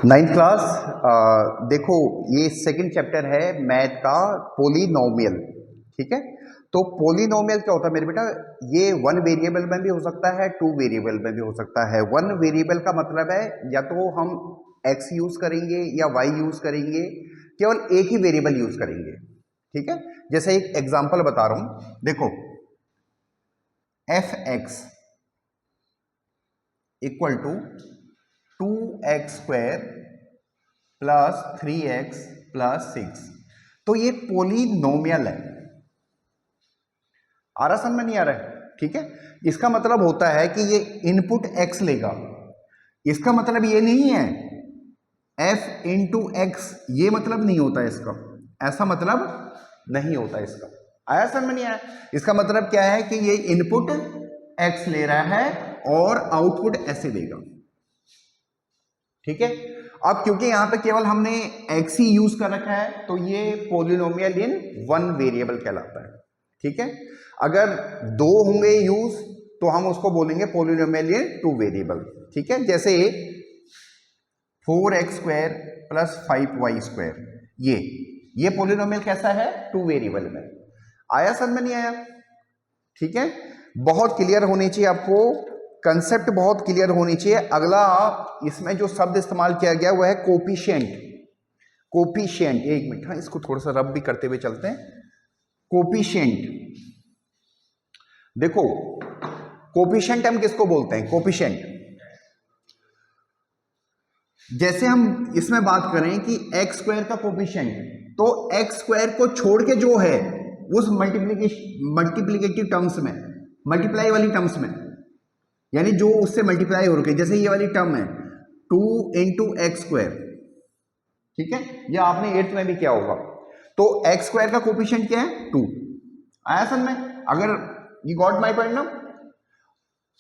Ninth class. देखो ये second chapter है मैथ का, पोलिनोमियल। ठीक है, तो पोलिनोमियल क्या होता है मेरे बेटा? ये वन वेरिएबल में भी हो सकता है, टू वेरिएबल में भी हो सकता है। वन वेरिएबल का मतलब है या तो हम x यूज करेंगे या y यूज करेंगे, केवल एक ही वेरिएबल यूज करेंगे। ठीक है, जैसे एक एग्जांपल बता रहा हूं, देखो f(x) equal to 2x² plus 3x plus 6। तो ये पोलिनोमियल है। आ रहा समझ में नहीं आ रहा है? ठीक है, इसका मतलब होता है कि ये इनपुट x लेगा। इसका मतलब ये नहीं है f इंटू एक्स, ये मतलब नहीं होता है इसका, ऐसा मतलब नहीं होता इसका। आया समझ में नहीं आया? इसका मतलब क्या है कि ये इनपुट x ले रहा है और आउटपुट ऐसे देगा। ठीक है, अब क्योंकि यहां पे केवल हमने x ही यूज कर रखा है तो ये पोलिनोमियल इन वन वेरिएबल कहलाता है। ठीक है, अगर दो होंगे यूज तो हम उसको बोलेंगे पोलिनोमियल इन टू वेरिएबल। ठीक है, जैसे 4x² प्लस 5y², ये पोलिनोमियल कैसा है? टू वेरिएबल में। आया समझ में नहीं आया? ठीक है, बहुत क्लियर होनी चाहिए आपको, कंसेप्ट बहुत क्लियर होनी चाहिए। अगला इसमें जो शब्द इस्तेमाल किया गया वह है कोफिशिएंट। कोफिशिएंट, एक मिनट, हाँ इसको थोड़ा सा रब भी करते हुए चलते हैं। कोफिशिएंट, देखो कोफिशिएंट हम किसको बोलते हैं? कोफिशिएंट, जैसे हम इसमें बात करें कि x² का कोफिशिएंट, तो x² को छोड़ के जो है उस मल्टीप्लिकेटिव टर्म्स में, मल्टीप्लाई वाली टर्म्स में, यानी जो उससे मल्टीप्लाई हो रही है, जैसे ये वाली टर्म है 2 इंटू x²। ठीक है, यह आपने 8th में भी किया होगा। तो x² का कोफिशिएंट क्या है? 2। आया समझ में? अगर यू गॉट माय पॉइंट ना?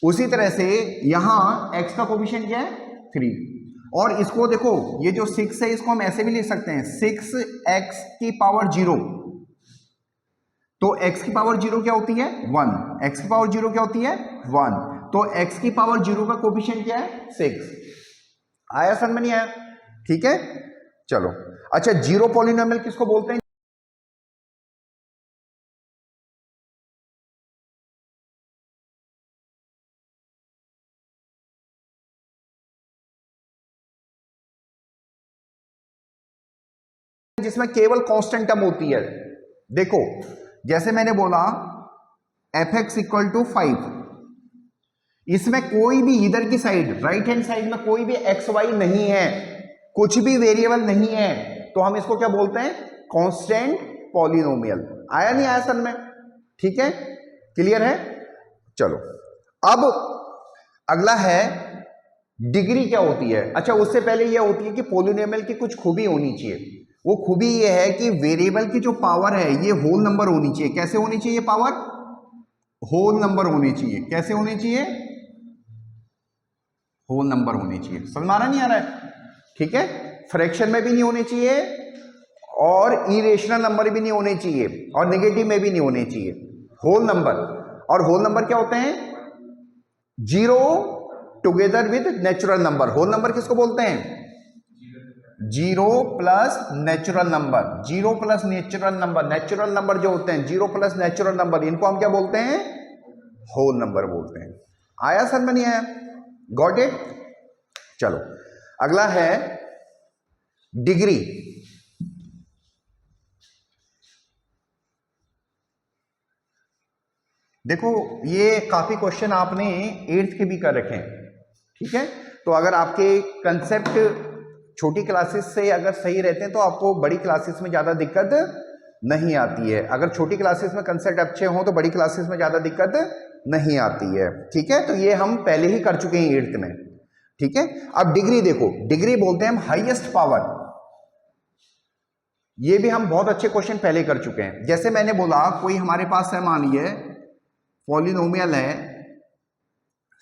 उसी तरह से यहां x का कोफिशिएंट क्या है? 3। और इसको देखो, ये जो 6 है इसको हम ऐसे भी लिख सकते हैं 6x की पावर 0। तो x की पावर 0 क्या होती है? 1। x की पावर 0 क्या होती है? 1। तो x की पावर 0 का कोफिशिएंट क्या है? 6। आया समझ में नहीं आया? ठीक है, चलो। अच्छा, जीरो पॉलिनोमियल किसको बोलते हैं? जिसमें केवल कांस्टेंट टर्म होती है। देखो जैसे मैंने बोला f(x) इक्वल टू 5, इसमें कोई भी इधर की साइड, राइट हैंड साइड में कोई भी एक्स वाई नहीं है, कुछ भी वेरिएबल नहीं है, तो हम इसको क्या बोलते हैं? Constant polynomial. आया नहीं आया समझ में? ठीक है, क्लियर है? चलो, अब अगला है डिग्री क्या होती है। अच्छा, उससे पहले यह होती है कि पॉलिनोमियल की कुछ खूबी होनी चाहिए। वो खूबी ये है कि वेरिएबल की जो पावर है ये होल नंबर होनी चाहिए। कैसे होनी चाहिए? पावर होल नंबर होनी चाहिए। कैसे होनी चाहिए? होल नंबर होनी चाहिए। समझ में आ रहा नहीं आ रहा है? ठीक है, फ्रैक्शन में भी नहीं होनी चाहिए और इरेशनल नंबर भी नहीं होने चाहिए और नेगेटिव में भी नहीं होने चाहिए। होल नंबर, और होल नंबर क्या होते हैं? Zero together with natural number. Whole number किसको बोलते हैं? Zero plus natural number. Zero plus natural number, natural number जो होते हैं, जीरो प्लस नेचुरल नंबर, इनको हम क्या बोलते हैं? होल नंबर बोलते हैं। आया समझ में नहीं आया? Got it? चलो, अगला है डिग्री। देखो ये काफी क्वेश्चन आपने 8th के भी कर रखे हैं। ठीक है, तो अगर आपके कंसेप्ट छोटी क्लासेस से अगर सही रहते हैं तो आपको बड़ी क्लासेस में ज्यादा दिक्कत नहीं आती है। अगर छोटी क्लासेस में कंसेप्ट अच्छे हों तो बड़ी क्लासेस में ज्यादा दिक्कत नहीं आती है। ठीक है, तो ये हम पहले ही कर चुके हैं 8th में। ठीक है, अब डिग्री देखो, डिग्री बोलते हैं हम हाईएस्ट पावर। ये भी हम बहुत अच्छे क्वेश्चन पहले कर चुके हैं। जैसे मैंने बोला कोई हमारे पास है, मान लीजिए पॉलिनोमियल है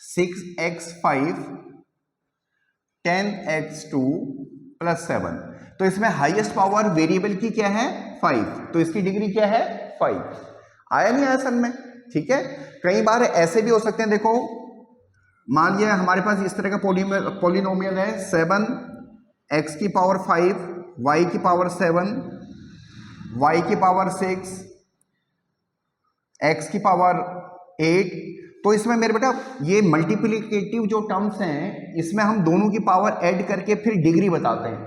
6x5 10x2 प्लस 7, तो इसमें हाईएस्ट पावर वेरिएबल की क्या है? 5, तो इसकी डिग्री क्या है? 5। आया नहीं आया समझ में? ठीक है, कई बार ऐसे भी हो सकते हैं। देखो मान लिया हमारे पास इस तरह का पॉलिनोमियल है 7 x की पावर 5, y की पावर 7, y की पावर 6, x की पावर 8। तो इसमें मेरे बेटा ये मल्टीप्लिकेटिव जो टर्म्स हैं इसमें हम दोनों की पावर ऐड करके फिर डिग्री बताते हैं।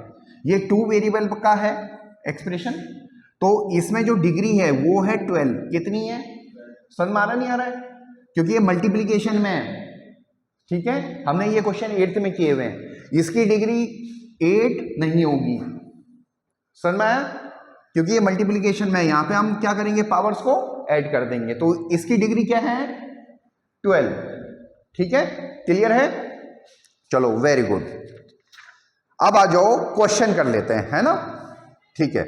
ये 2 वेरिएबल का है एक्सप्रेशन, तो इसमें जो डिग्री है वो है 12। कितनी है? समझ में आ रहा नहीं आ रहा है? क्योंकि ये मल्टीप्लिकेशन में है, ठीक है। हमने ये क्वेश्चन 8th में किए हुए हैं, इसकी डिग्री 8 नहीं होगी। समझ में आया? क्योंकि ये मल्टीप्लिकेशन में है, यहां पे हम क्या करेंगे, पावर्स को ऐड कर देंगे, तो इसकी डिग्री क्या है? 12। ठीक है, क्लियर है? चलो वेरी गुड। अब आ जाओ क्वेश्चन कर लेते हैं, है ना? ठीक है,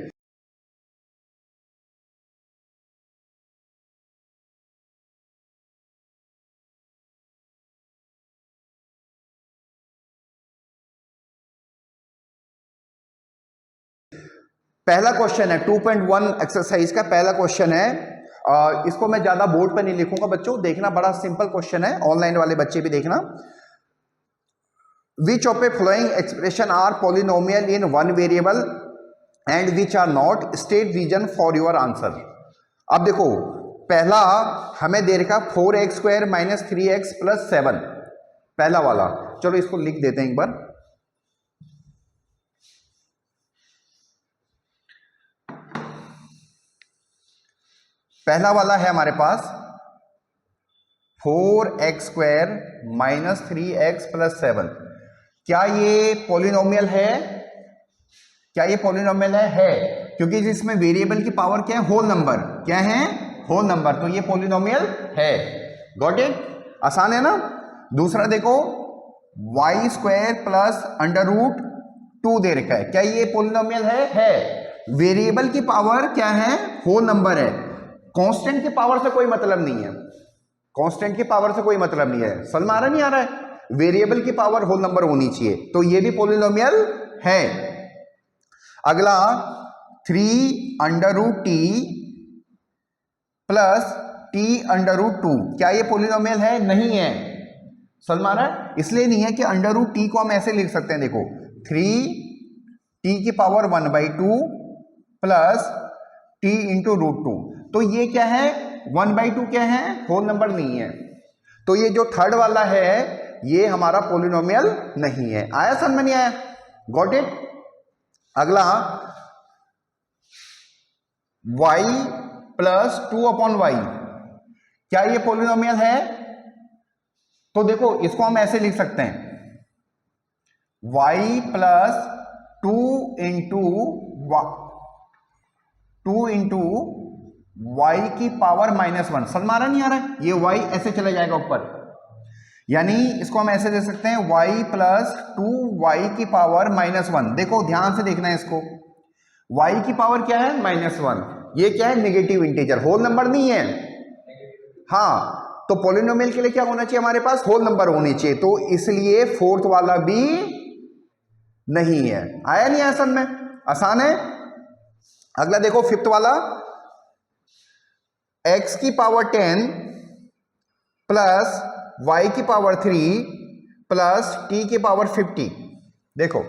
पहला क्वेश्चन है 2.1 एक्सरसाइज का पहला क्वेश्चन है। इसको मैं ज्यादा बोर्ड पर नहीं लिखूंगा, बच्चों देखना, बड़ा सिंपल क्वेश्चन है, ऑनलाइन वाले बच्चे भी देखना। Which of a following expression are polynomial in one variable and which are not, state reason for your answer. अब देखो, पहला हमें दे रखा 4x² - 3x + 7, पहला वाला। चलो इसको लिख देते हैं एक बार। पहला वाला है हमारे पास 4x² - 3x + 7। क्या ये पॉलिनोमियल है? क्या ये पॉलिनोमियल है? है, क्योंकि इसमें वेरिएबल की पावर क्या है? Whole number. क्या है? होल नंबर, तो ये पॉलिनोमियल है। Got it? आसान है ना? दूसरा देखो, y² + √2 दे रखा है, क्या ये पॉलिनोमियल है? है। वेरिएबल की पावर क्या है? होल नंबर है। कांस्टेंट की पावर से कोई मतलब नहीं है, कांस्टेंट की पावर से कोई मतलब नहीं है। समझ में आ रहा नहीं आ रहा है? वेरिएबल की पावर होल नंबर होनी चाहिए, तो ये भी पॉलिनोमियल है। अगला 3√t + t√2, क्या ये पॉलिनोमियल है? नहीं है। समझ में आ रहा है? इसलिए नहीं है कि √t को हम ऐसे लिख सकते हैं, देखो 3t की पावर 1/2 + t × √2, तो ये क्या है? 1/2 क्या है? होल नंबर नहीं है, तो ये जो थर्ड वाला है ये हमारा पॉलिनोमियल नहीं है। आया समझ में? नहीं आया? Got it? अगला y + 2/y, क्या ये पॉलिनोमियल है? तो देखो इसको हम ऐसे लिख सकते हैं, y + 2 × y की पावर -1। समझ में आ रहा नहीं आ रहा है? ये y ऐसे चला जाएगा ऊपर, यानी इसको हम ऐसे दे सकते हैं y + 2y की पावर -1। देखो ध्यान से देखना है इसको, y की पावर क्या है? -1। ये क्या है? नेगेटिव इंटीजर, होल नंबर नहीं है। हाँ, तो पॉलिनोमियल के लिए क्या होना चाहिए हमारे पास? होल नंबर होनी चाहिए, तो इसलिए फोर्थ वाला भी नहीं है। आया नहीं आया समझ में? आसान है। अगला देखो फिफ्थ वाला, x की पावर 10 + y की पावर 3 + t की पावर 50। देखो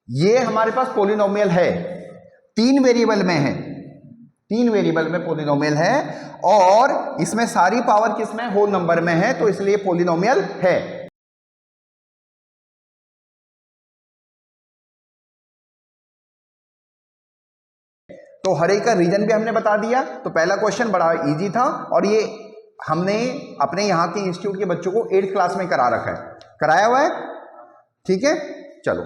ये हमारे पास पॉलिनोमियल है, 3 वेरिएबल में है, 3 वेरिएबल में पॉलिनोमियल है, और इसमें सारी पावर किसमें? होल नंबर में है, तो इसलिए पॉलिनोमियल है। तो हर एक का रीजन भी हमने बता दिया। तो पहला क्वेश्चन बड़ा इजी था, और ये हमने अपने यहाँ के इंस्टीट्यूट के बच्चों को 8th क्लास में करा रखा है, कराया हुआ है। ठीक है, चलो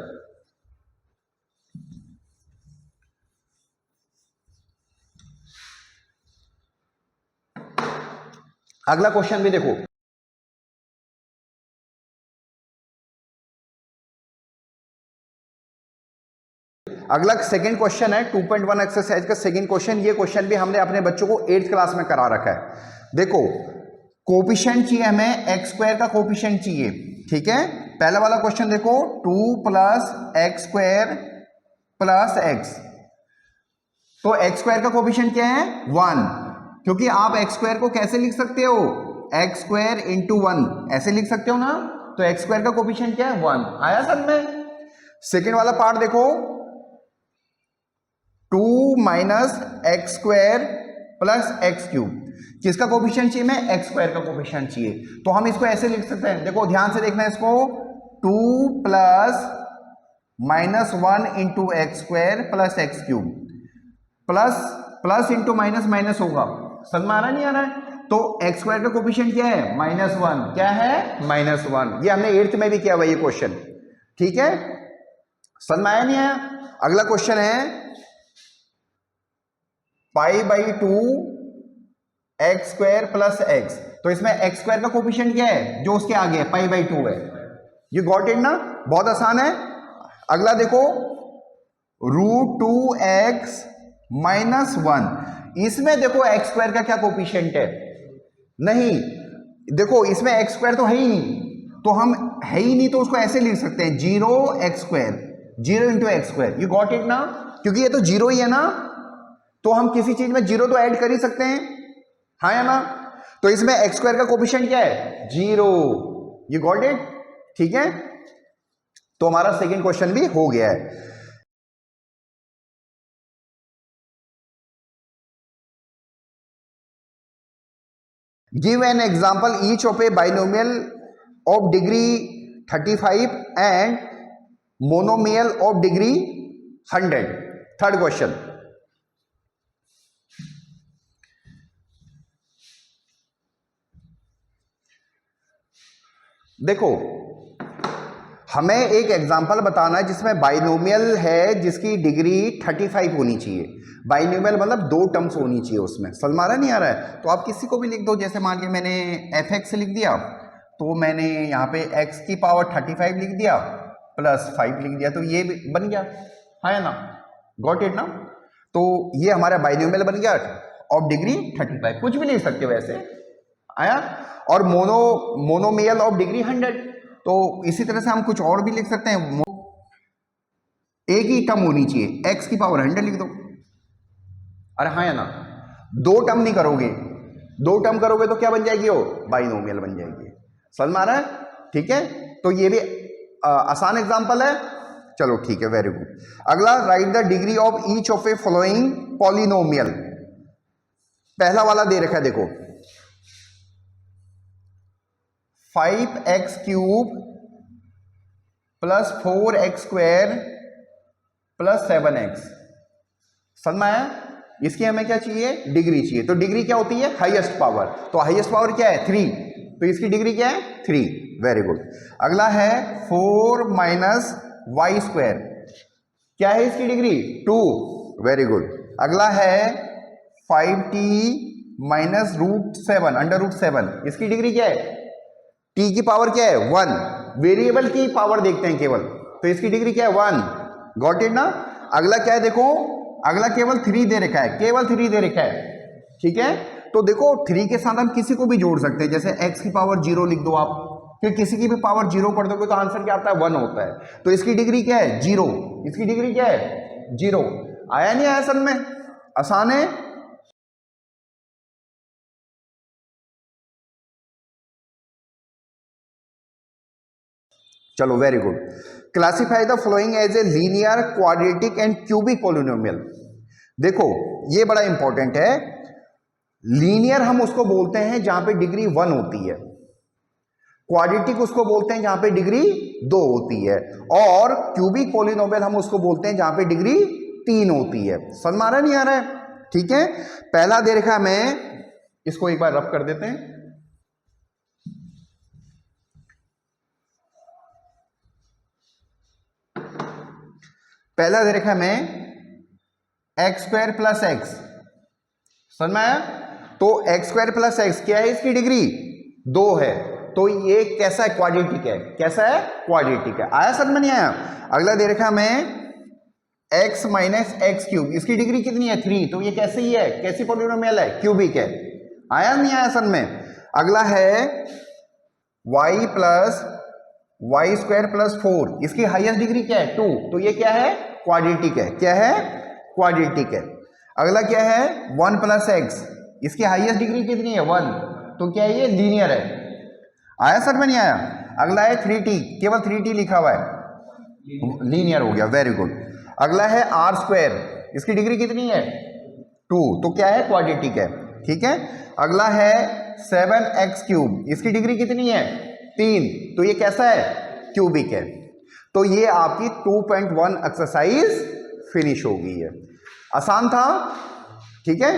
अगला क्वेश्चन भी देखो। अगला सेकंड क्वेश्चन है 2.1 एक्सरसाइज का सेकंड क्वेश्चन। ये क्वेश्चन भी हमने अपने बच्चों को 8th क्लास में करा रखा है। देखो कोफिशिएंट चाहिए हमें, x² का कोफिशिएंट चाहिए। ठीक है, पहला वाला क्वेश्चन देखो, 2 + x² + x, तो x² का कोफिशिएंट क्या है? 1, क्योंकि आप x² को कैसे लिख सकते हो? x² × 1 ऐसे लिख सकते हो ना, तो x² का कोफिशिएंट क्या है? 1। आया सब में? सेकेंड वाला पार्ट देखो, 2 minus x square plus x cube. किसका कोफिशिएंट चाहिए? मैं एक्स स्क्वायर का कोफिशिएंट चाहिए। तो हम इसको ऐसे लिख सकते हैं, देखो ध्यान से देखना है इसको, 2 plus minus 1 into x square plus x cube, plus plus into minus minus होगा, समझ में आ रहा नहीं आ रहा है? तो एक्स स्क्वायर का कोफिशिएंट क्या है? -1। क्या है? -1। ये हमने 8th में भी किया हुआ ये क्वेश्चन, ठीक है? समझ में आया नहीं आया? अगला क्वेश्चन है π/2 एक्स स्क्वायर प्लस एक्स। तो इसमें एक्स स्क्वायर का कोफिशिएंट क्या है? जो उसके आगे है, π/2 है। यू गॉट इट ना? बहुत आसान है। अगला देखो, √2x - 1। इसमें देखो एक्स स्क्वायर का क्या कोफिशिएंट है? नहीं, देखो इसमें एक्स स्क्वायर तो है ही नहीं, तो हम है ही नहीं तो उसको ऐसे लिख सकते हैं 0x², 0 into x square. You got it ना? क्योंकि ये तो 0 ही है ना, तो हम किसी चीज में 0 तो ऐड कर ही सकते हैं, हाँ या ना? तो इसमें एक्स स्क्वायर का कोफिशिएंट क्या है? 0। You got it? ठीक है, तो हमारा सेकेंड क्वेश्चन भी हो गया है। Give an example each of A binomial of degree 35 and monomial of degree 100। Third question, देखो हमें एक एग्जाम्पल बताना है जिसमें बाइनोमियल है जिसकी डिग्री 35 होनी चाहिए। बाइनोमियल मतलब 2 टर्म्स होनी चाहिए उसमें, समझ में आ रहा नहीं आ रहा है? तो आप किसी को भी लिख दो, जैसे मान के मैंने f(x) लिख दिया, तो मैंने यहाँ पे x की पावर 35 लिख दिया प्लस 5 लिख दिया, तो ये बन गया, हाँ या ना? गॉट इट ना? तो ये हमारा बाइनोमियल बन गया ऑफ डिग्री 35। कुछ भी लिख सकते हो वैसे, आया? और मोनोमियल ऑफ डिग्री 100। तो इसी तरह से हम कुछ और भी लिख सकते हैं, एक ही टर्म होनी चाहिए, x की पावर 100 लिख दो। अरे हाँ या ना? 2 टर्म नहीं करोगे, 2 टर्म करोगे तो क्या बन जाएगी? वो बाइनोमियल बन जाएगी। समझ में आ रहा है? ठीक है, तो ये भी आसान एग्जांपल है। चलो ठीक है, वेरी गुड। अगला, right the degree of each of A following polynomial. पहला वाला दे रखा है देखो, 5x³ plus 4x² plus 7x। समझ में आया? इसकी हमें क्या चाहिए? डिग्री चाहिए। तो डिग्री क्या होती है? Highest power. तो हाईएस्ट पावर क्या है? 3। तो इसकी डिग्री क्या है? 3। Very good. अगला है 4 माइनस y²। क्या है इसकी डिग्री? 2। Very good. अगला है 5t माइनस √7, √7। इसकी डिग्री क्या है? t की पावर क्या है? 1। वेरिएबल की पावर देखते हैं केवल, तो इसकी डिग्री क्या है? 1। गॉट इट ना? अगला क्या है देखो, अगला केवल 3 दे रखा है, केवल 3 दे रखा है, ठीक है? तो देखो 3 के साथ हम किसी को भी जोड़ सकते हैं, जैसे x की पावर 0 लिख दो आप, फिर किसी की भी पावर 0 कर दोगे तो आंसर क्या आता है? 1 होता है। तो इसकी डिग्री क्या है? 0। इसकी डिग्री क्या है? 0। आया नहीं आया समझ में? आसान है। चलो very good. Classify the following as a linear, quadratic and cubic polynomial. देखो ये बड़ा इंपॉर्टेंट है। लीनियर हम उसको बोलते हैं जहां पे डिग्री 1 होती है, क्वाड्रेटिक उसको बोलते हैं जहां पे डिग्री 2 होती है, और क्यूबिक पॉलिनोमियल हम उसको बोलते हैं जहां पे डिग्री 3 होती है। समझ में आ रहा नहीं आ रहा है? ठीक है, पहला दे रखा मैं, इसको एक बार रफ कर देते हैं। पहला दे रखा मैं x² प्लस एक्स। समझ में आया? तो x² प्लस एक्स क्या है? इसकी डिग्री 2 है, तो ये कैसा है? क्वाड्रेटिक है। कैसा है? क्वाड्रेटिक है। आया समझ में नहीं आया? अगला दे रखा मैं x माइनस x³। इसकी डिग्री कितनी है? 3। तो ये कैसे ही है? कैसी पॉलिनोमियल है? क्यूबिक है। आया नहीं आया समझ में? अगला है y प्लस y² प्लस 4। इसकी हाईएस्ट डिग्री क्या है? 2। तो ये क्या है? क्वाड्रेटिक है। क्या है? क्वाड्रेटिक है। अगला क्या है? 1 प्लस एक्स। इसकी हाईएस्ट डिग्री कितनी है? 1। तो क्या है? ये लीनियर है। आया सर में नहीं आया? अगला है 3t, केवल 3t लिखा हुआ है। लीनियर हो गया, वेरी गुड। अगला है आर स्क्वायर, इसकी डिग्री कितनी है 2, तो क्या है क्वाड्रेटिक है, ठीक है। अगला है 7x क्यूब, इसकी डिग्री कितनी है 3, तो ये कैसा है क्यूबिक है। तो ये आपकी 2.1 एक्सरसाइज फिनिश हो गई है। आसान था, ठीक है।